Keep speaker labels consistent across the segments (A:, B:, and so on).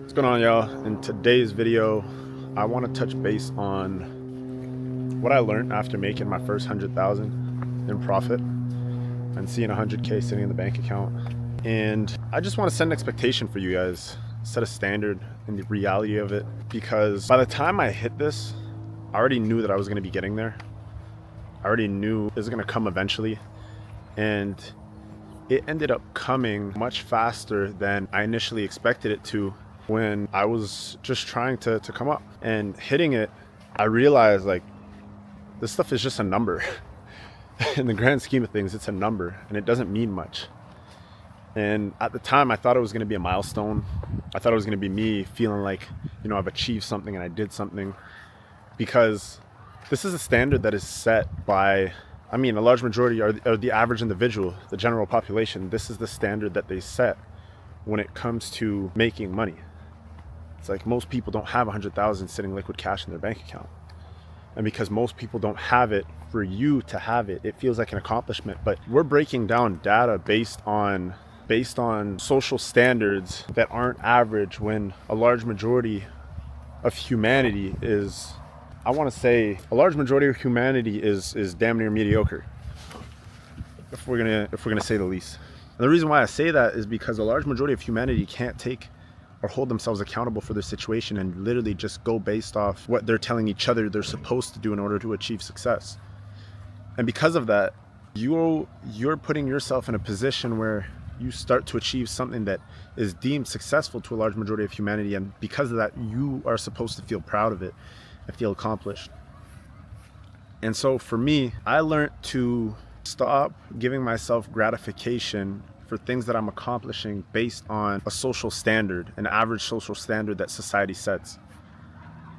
A: What's going on, y'all? In today's video, I want to touch base on what I learned after making my first 100,000 in profit and seeing 100K sitting in the bank account. And I just want to set an expectation for you guys, set a standard in the reality of it, because by the time I hit this, I already knew that I was going to be getting there. I already knew it was going to come eventually, and it ended up coming much faster than I initially expected it to. When I was just trying to come up and hitting it, I realized like this stuff is just a number. In the grand scheme of things, it's a number and it doesn't mean much. And at the time, I thought it was going to be a milestone. I thought it was going to be me feeling like, I've achieved something and I did something, because this is a standard that is set by, a large majority are the average individual, the general population. This is the standard that they set when it comes to making money. It's like most people don't have 100,000 sitting liquid cash in their bank account. And because most people don't have it, for you to have it, it feels like an accomplishment. But we're breaking down data based on social standards that aren't average, when a large majority of humanity is, I want to say, a large majority of humanity is damn near mediocre, if we're gonna say the least. And the reason why I say that is because a large majority of humanity can't take or hold themselves accountable for their situation and literally just go based off what they're telling each other they're supposed to do in order to achieve success. And because of that, you're putting yourself in a position where you start to achieve something that is deemed successful to a large majority of humanity, and because of that, you are supposed to feel proud of it and feel accomplished. And so for me, I learned to stop giving myself gratification for things that I'm accomplishing based on a social standard, an average social standard that society sets.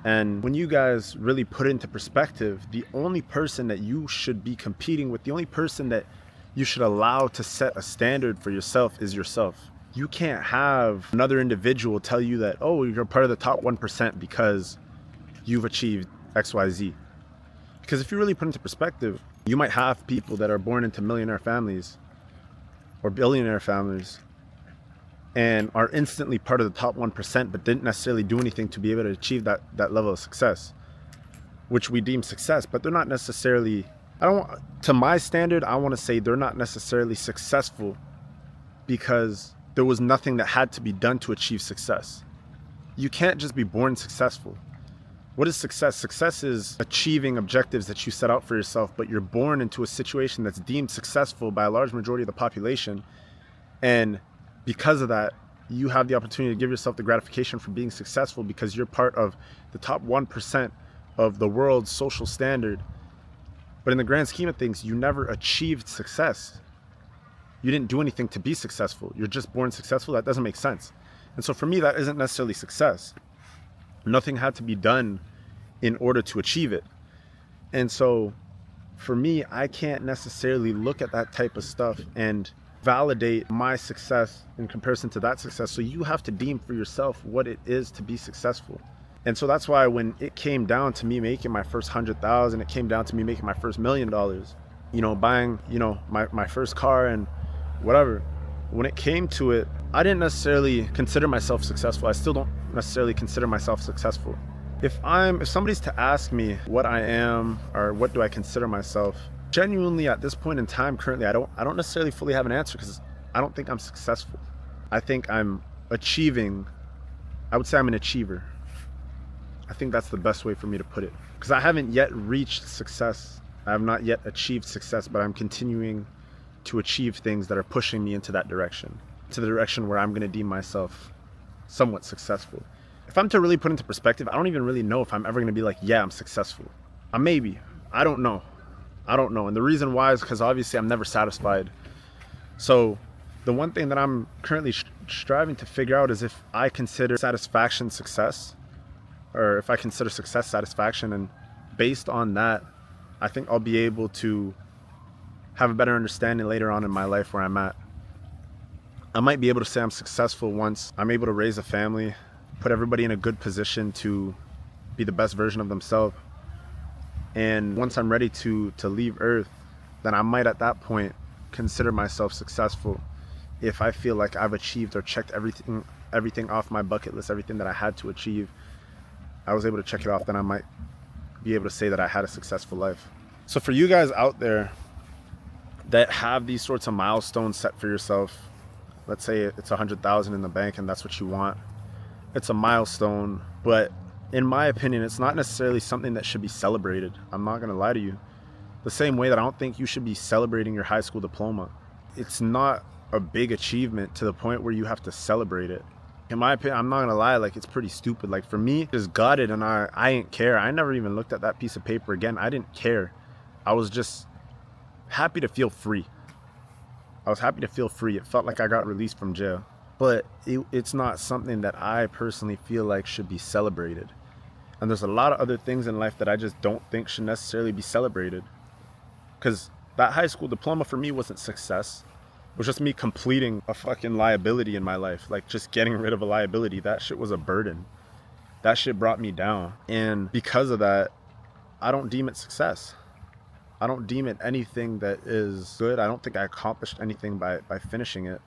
A: And when you guys really put it into perspective, the only person that you should be competing with, the only person that you should allow to set a standard for yourself is yourself. You can't have another individual tell you that, oh, you're part of the top 1% because you've achieved XYZ. Because if you really put it into perspective, you might have people that are born into millionaire families or billionaire families and are instantly part of the top 1%, but didn't necessarily do anything to be able to achieve that level of success, which we deem success. But they're not necessarily, to my standard, I want to say they're not necessarily successful because there was nothing that had to be done to achieve success. You can't just be born successful. What is success? Success is achieving objectives that you set out for yourself, but you're born into a situation that's deemed successful by a large majority of the population. And because of that, you have the opportunity to give yourself the gratification for being successful because you're part of the top 1% of the world's social standard. But in the grand scheme of things, you never achieved success. You didn't do anything to be successful. You're just born successful. That doesn't make sense. And so for me, that isn't necessarily success. Nothing had to be done in order to achieve it. And so for me, I can't necessarily look at that type of stuff and validate my success in comparison to that success. So you have to deem for yourself what it is to be successful. And so that's why when it came down to me making my first 100,000, it came down to me making my first $1 million, buying, my first car and whatever. When it came to it, I didn't necessarily consider myself successful. I still don't necessarily consider myself successful. If somebody's to ask me what I am or what do I consider myself, genuinely at this point in time currently, I don't necessarily fully have an answer, because I don't think I'm successful. I think I'm achieving. I would say I'm an achiever. I think that's the best way for me to put it, because I haven't yet reached success. I have not yet achieved success, but I'm continuing to achieve things that are pushing me into that direction, to the direction where I'm going to deem myself somewhat successful. If I'm to really put into perspective, I don't even really know if I'm ever going to be like, yeah, I'm successful. Maybe. I don't know. And the reason why is because obviously I'm never satisfied. So the one thing that I'm currently striving to figure out is if I consider satisfaction success, or if I consider success satisfaction. And based on that, I think I'll be able to have a better understanding later on in my life where I'm at. I might be able to say I'm successful once I'm able to raise a family, put everybody in a good position to be the best version of themselves. And once I'm ready to leave Earth, then I might at that point consider myself successful if I feel like I've achieved or checked everything everything off my bucket list, everything that I had to achieve, I was able to check it off, then I might be able to say that I had a successful life. So for you guys out there that have these sorts of milestones set for yourself, let's say it's 100,000 in the bank and that's what you want. It's a milestone, but in my opinion, it's not necessarily something that should be celebrated. I'm not gonna lie to you. The same way that I don't think you should be celebrating your high school diploma. It's not a big achievement to the point where you have to celebrate it. In my opinion, I'm not gonna lie, like, it's pretty stupid. Like, for me, just got it and I didn't care. I never even looked at that piece of paper again. I didn't care. I was just happy to feel free. I was happy to feel free. It felt like I got released from jail. But it's not something that I personally feel like should be celebrated. And there's a lot of other things in life that I just don't think should necessarily be celebrated. Because that high school diploma for me wasn't success. It was just me completing a fucking liability in my life. Like, just getting rid of a liability. That shit was a burden. That shit brought me down. And because of that, I don't deem it success. I don't deem it anything that is good. I don't think I accomplished anything by finishing it.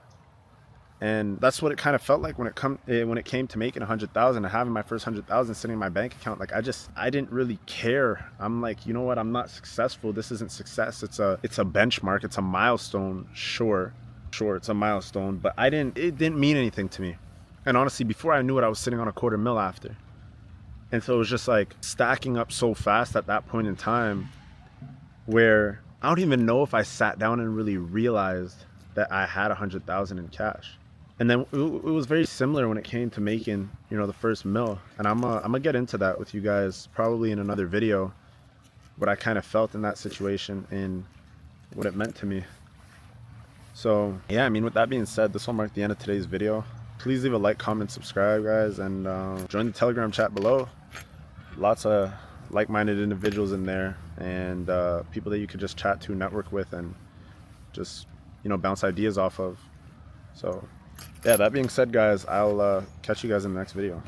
A: And that's what it kind of felt like when it came to making 100,000 and having my first 100,000 sitting in my bank account. Like, I didn't really care. I'm like, you know what? I'm not successful. This isn't success. It's a benchmark. It's a milestone. Sure, it's a milestone, but it didn't mean anything to me. And honestly, before I knew it, I was sitting on $250,000 after. And so it was just like stacking up so fast at that point in time where I don't even know if I sat down and really realized that I had 100,000 in cash. And then it was very similar when it came to making, the first mil. And I'm gonna get into that with you guys probably in another video, what I kind of felt in that situation and what it meant to me. So yeah, I mean, with that being said, this will mark the end of today's video. Please leave a like, comment, subscribe, guys, and join the Telegram chat below. Lots of like-minded individuals in there, and people that you could just chat to, network with, and just bounce ideas off of. So yeah, that being said, guys, I'll catch you guys in the next video.